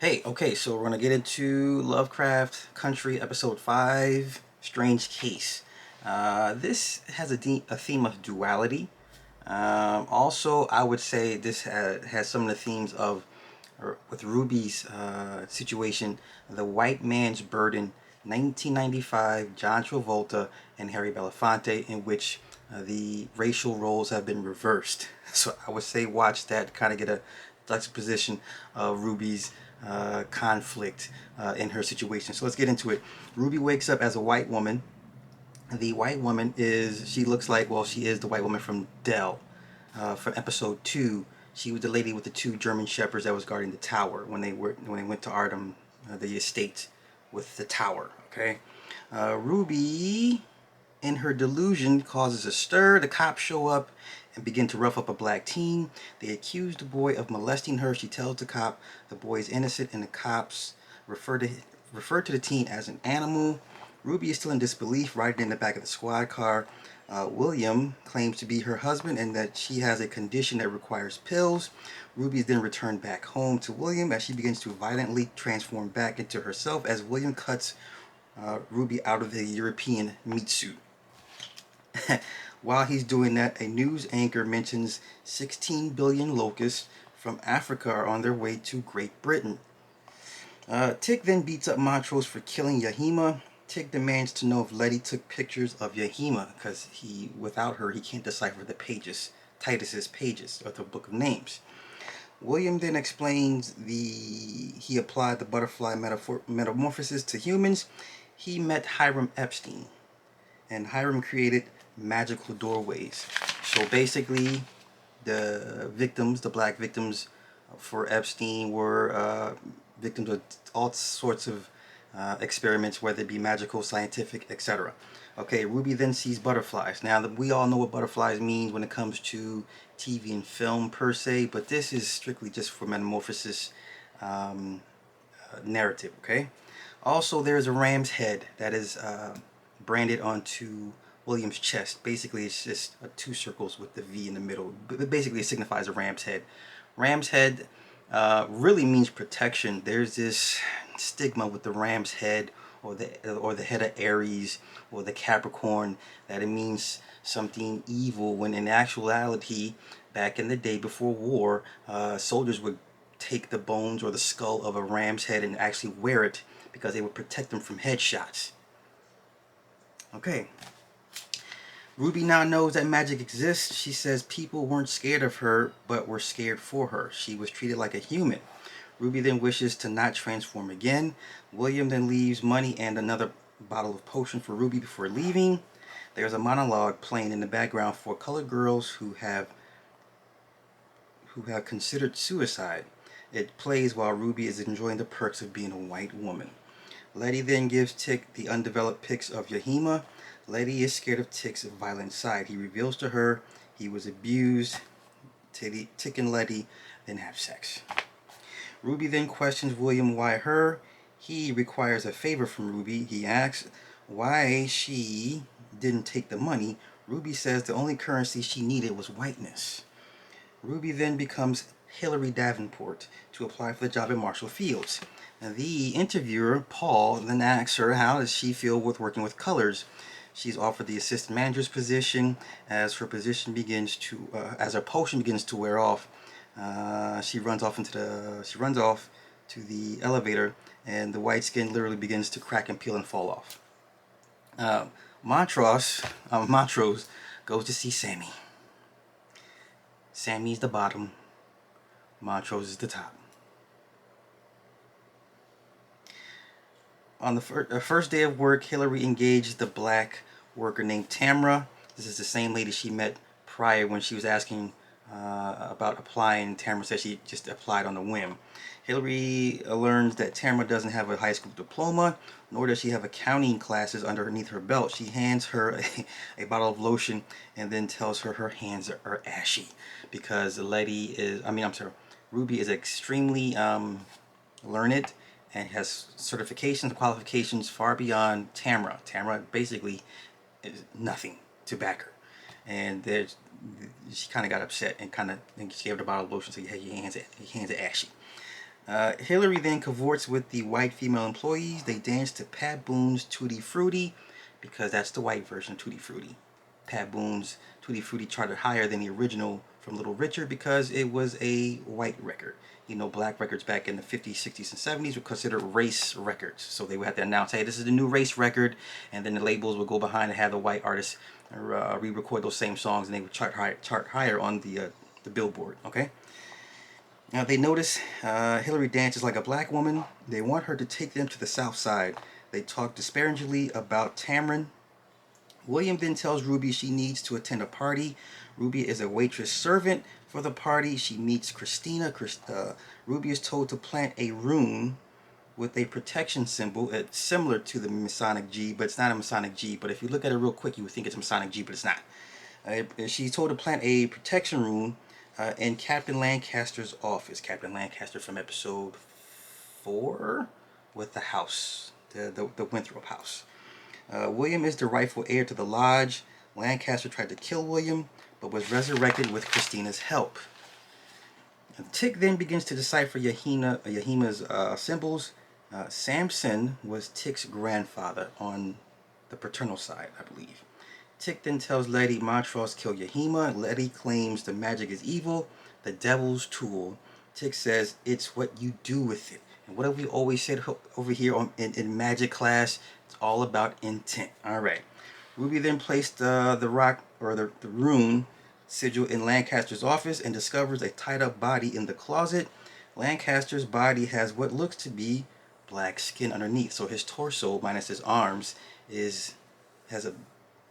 Hey, okay, so we're gonna get into Lovecraft Country Episode 5, Strange Case. This has a theme of duality. Also, I would say this has some of the themes of, with Ruby's situation, The White Man's Burden, 1995, John Travolta and Harry Belafonte, in which the racial roles have been reversed. So I would say watch that, kind of get a juxtaposition of Ruby's conflict in her situation. So let's get into it. Ruby wakes up as a white woman. The white woman she looks like, well, she is the white woman from Dell, from episode 2. She was the lady with the two German shepherds that was guarding the tower when they went to Artem, the estate with the tower. Okay, Ruby, in her delusion, causes a stir. The cops show up and begin to rough up a black teen. They accuse the boy of molesting her. She tells the cop the boy is innocent, and the cops refer to the teen as an animal. Ruby is still in disbelief, riding in the back of the squad car. William claims to be her husband and that she has a condition that requires pills. Ruby is then returned back home to William as she begins to violently transform back into herself as William cuts Ruby out of the European meat suit. While he's doing that, a news anchor mentions 16 billion locusts from Africa are on their way to Great Britain. Tick then beats up Montrose for killing Yahima. Tick demands to know if Letty took pictures of Yahima, because without her, he can't decipher the pages, Titus's pages of the Book of Names. William then explains he applied the butterfly metamorphosis to humans. He met Hiram Epstein, and Hiram created magical doorways. So basically, the black victims for Epstein were victims of all sorts of experiments, whether it be magical, scientific, etc. Okay, Ruby then sees butterflies. Now, we all know what butterflies means when it comes to TV and film per se, but this is strictly just for metamorphosis narrative, okay? Also, there's a ram's head that is branded onto William's chest. Basically, it's just two circles with the V in the middle. But basically, it signifies a ram's head. Ram's head really means protection. There's this stigma with the ram's head, or the head of Aries, or the Capricorn, that it means something evil, when in actuality, back in the day before war, soldiers would take the bones or the skull of a ram's head and actually wear it because they would protect them from headshots. Okay. Ruby now knows that magic exists. She says people weren't scared of her, but were scared for her. She was treated like a human. Ruby then wishes to not transform again. William then leaves money and another bottle of potion for Ruby before leaving. There's a monologue playing in the background for colored girls who have considered suicide. It plays while Ruby is enjoying the perks of being a white woman. Letty then gives Tick the undeveloped pics of Yahima. Letty is scared of Tick's violent side. He reveals to her he was abused. Tick and Letty then have sex. Ruby then questions William why her. He requires a favor from Ruby. He asks why she didn't take the money. Ruby says the only currency she needed was whiteness. Ruby then becomes Hilary Davenport to apply for the job at Marshall Fields. And the interviewer, Paul, then asks her how does she feel with working with colors. She's offered the assistant manager's position. As her potion begins to wear off, she runs off to the elevator, and the white skin literally begins to crack and peel and fall off. Montrose goes to see Sammy. Sammy's the bottom, Montrose is the top. On the first day of work, Hillary engaged the black worker named Tamra. This is the same lady she met prior when she was asking about applying. Tamra said she just applied on a whim. Hillary learns that Tamra doesn't have a high school diploma, nor does she have accounting classes underneath her belt. She hands her a bottle of lotion and then tells her hands are ashy because Ruby is extremely learned and has certifications and qualifications far beyond Tamra. Tamra basically is nothing to back her. And she kind of got upset and she gave her the bottle of lotion, so yeah, your hands are ashy. Hillary then cavorts with the white female employees. They dance to Pat Boone's Tutti Frutti because that's the white version of Tutti Frutti. Pat Boone's Tutti Frutti charted higher than the original from Little Richard because it was a white record. You know, black records back in the 50s, 60s, and 70s were considered race records. So they would have to announce, hey, this is the new race record. And then the labels would go behind and have the white artists re-record those same songs, and they would chart higher on the Billboard, okay? Now they notice Hillary dances like a black woman. They want her to take them to the south side. They talk disparagingly about Tamron. William then tells Ruby she needs to attend a party. Ruby is a waitress servant for the party. She meets Christina. Ruby is told to plant a rune with a protection symbol. It's similar to the Masonic G, but it's not a Masonic G. But if you look at it real quick, you would think it's a Masonic G, but it's not. She's told to plant a protection rune in Captain Lancaster's office. Captain Lancaster from episode 4 with the house, the Winthrop house. William is the rightful heir to the lodge. Lancaster tried to kill William, but was resurrected with Christina's help. Tick then begins to decipher Yahima's symbols. Samson was Tick's grandfather on the paternal side, I believe. Tick then tells Letty Montrose kill Yahima. Letty claims the magic is evil, the devil's tool. Tick says it's what you do with it. And what have we always said over here in magic class? It's all about intent. All right. Ruby then placed the rock or the rune sigil in Lancaster's office and discovers a tied up body in the closet. Lancaster's body has what looks to be black skin underneath. So his torso, minus his arms, has a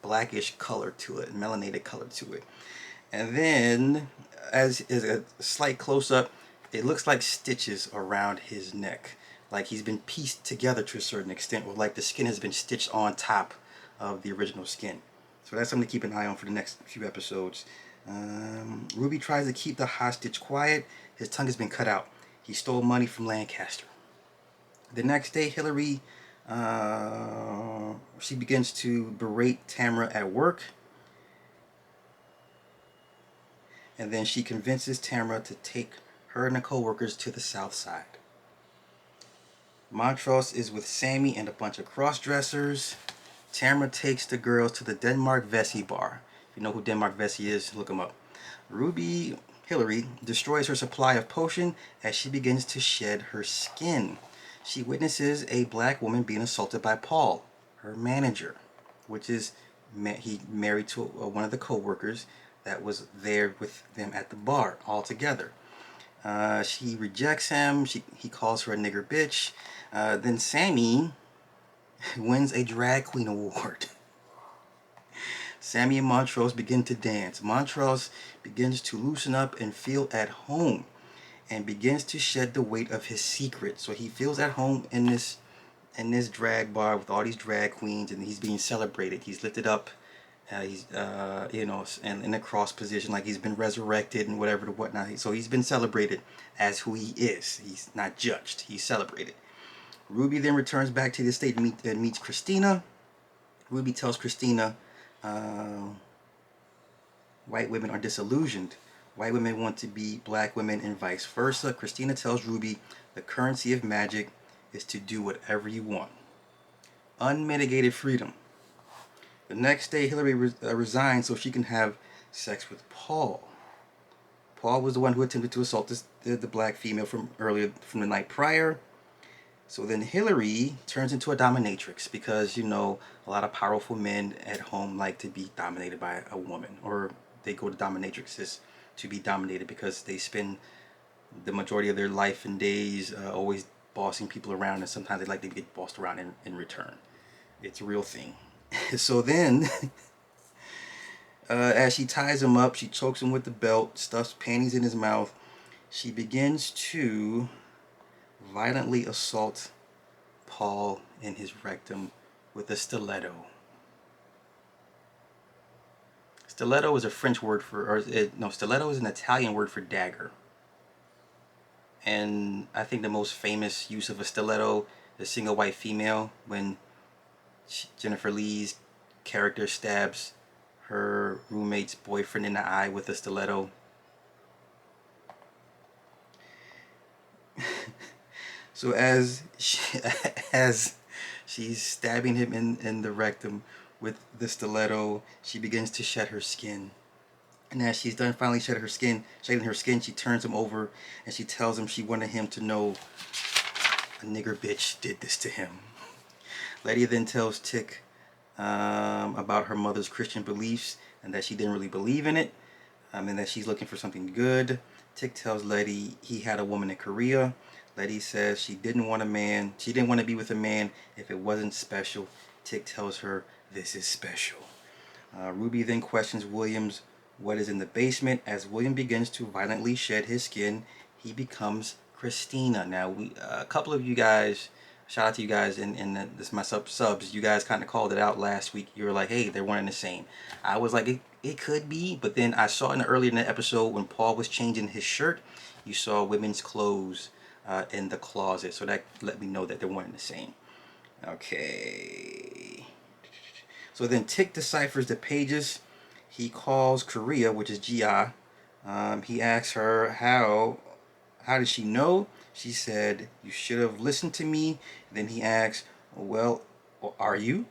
blackish color to it, melanated color to it. And then, as is a slight close-up, it looks like stitches around his neck. Like he's been pieced together to a certain extent, or like the skin has been stitched on top of the original skin. So that's something to keep an eye on for the next few episodes. Ruby tries to keep the hostage quiet. His tongue has been cut out. He stole money from Lancaster. The next day, Hillary, she begins to berate Tamara at work. And then she convinces Tamara to take her and the co-workers to the south side. Montrose is with Sammy and a bunch of cross-dressers. Tamara takes the girls to the Denmark Vesey bar. If you know who Denmark Vesey is, look him up. Hillary destroys her supply of potion as she begins to shed her skin. She witnesses a black woman being assaulted by Paul, her manager, which is he married to one of the co-workers that was there with them at the bar all together. She rejects him. He calls her a nigger bitch. Then Sammy wins a drag queen award. Sammy and Montrose begin to dance. Montrose begins to loosen up and feel at home and begins to shed the weight of his secret. So he feels at home in this drag bar with all these drag queens, and he's being celebrated. He's lifted up. He's and in a cross position, like he's been resurrected and whatnot. So he's been celebrated as who he is. He's not judged. He's celebrated. Ruby then returns back to the estate and meets Christina. Ruby tells Christina, white women are disillusioned. White women want to be black women and vice versa. Christina tells Ruby the currency of magic is to do whatever you want. Unmitigated freedom. The next day, Hillary resigns so she can have sex with Paul. Paul was the one who attempted to assault the black female from the night prior. So then Hillary turns into a dominatrix because, a lot of powerful men at home like to be dominated by a woman, or they go to dominatrixes to be dominated because they spend the majority of their life and days always bossing people around, and sometimes they like to get bossed around in return. It's a real thing. So then, as she ties him up, she chokes him with the belt, stuffs panties in his mouth. She begins to violently assault Paul in his rectum with a stiletto. Stiletto is a French word stiletto is an Italian word for dagger. And I think the most famous use of a stiletto is seeing a white female when Jennifer Lee's character stabs her roommate's boyfriend in the eye with a stiletto. So as she's stabbing him in the rectum with the stiletto, she begins to shed her skin. And as she's done finally shedding her skin, she turns him over and she tells him she wanted him to know a nigger bitch did this to him. Letty then tells Tick about her mother's Christian beliefs and that she didn't really believe in it, and that she's looking for something good. Tick tells Letty he had a woman in Korea. Letty says she didn't want to be with a man if it wasn't special. Tick tells her this is special. Ruby then questions Williams what is in the basement. As William begins to violently shed his skin, he becomes Christina. Now, a couple of you guys, shout out to you guys in this my subs. You guys kind of called it out last week. You were like, hey, they're one and the same. I was like, it could be, but then I saw earlier in the episode when Paul was changing his shirt, you saw women's clothes in the closet, so that let me know that they're one and the same. Okay. So then Tick deciphers the pages. He calls Korea, which is Gia. He asks her how did she know? She said, you should have listened to me. Then he asks, well, are you?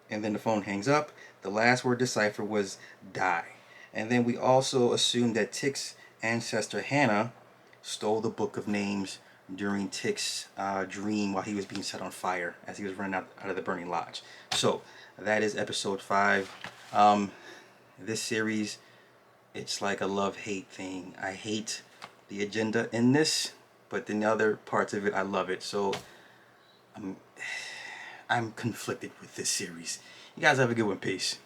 And then the phone hangs up. The last word deciphered was die. And then we also assume that Tick's ancestor Hannah stole the book of names during Tick's dream while he was being set on fire as he was running out of the burning lodge. So that is episode 5. This series, it's like a love-hate thing. I hate the agenda in this, but then the other parts of it, I love it. So I'm conflicted with this series. You guys have a good one. Peace.